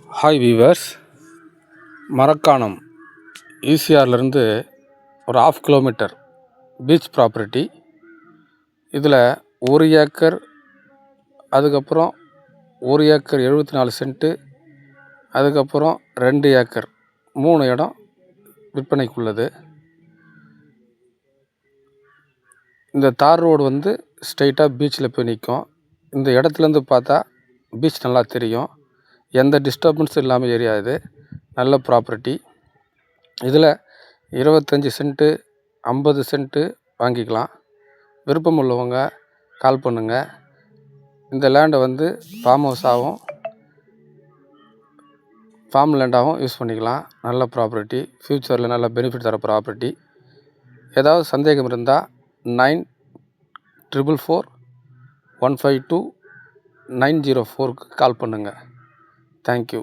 Hi viewers, Marakkanam ஈசிஆர்லேருந்து ஒரு 1/2 kilometre beach property. இதில் 1 acre, அதுக்கப்புறம் 1 ஏக்கர் 74 சென்ட்டு, அதுக்கப்புறம் 2 ஏக்கர் 3 இடம் விற்பனைக்குள்ளது. இந்த தார் ரோடு வந்து ஸ்ட்ரைட்டாக பீச்சில் போய் நிற்கும். இந்த இடத்துலேருந்து பார்த்தா பீச் நல்லா தெரியும். எந்த டிஸ்டர்பன்ஸும் இல்லாமல் ஏரியா இது. நல்ல ப்ராப்பர்ட்டி. இதில் 25 சென்ட்டு 50 சென்ட்டு வாங்கிக்கலாம். விருப்பம் உள்ளவங்க கால் பண்ணுங்கள். இந்த லேண்டை வந்து ஃபார்ம் ஹவுஸாகவும் ஃபார்ம் லேண்டாகவும் யூஸ் பண்ணிக்கலாம். நல்ல ப்ராப்பர்ட்டி, ஃப்யூச்சரில் நல்ல பெனிஃபிட் தர ப்ராப்பர்ட்டி. ஏதாவது சந்தேகம் இருந்தால் 9444 152 904க்கு கால் பண்ணுங்கள். தேங்க்யூ.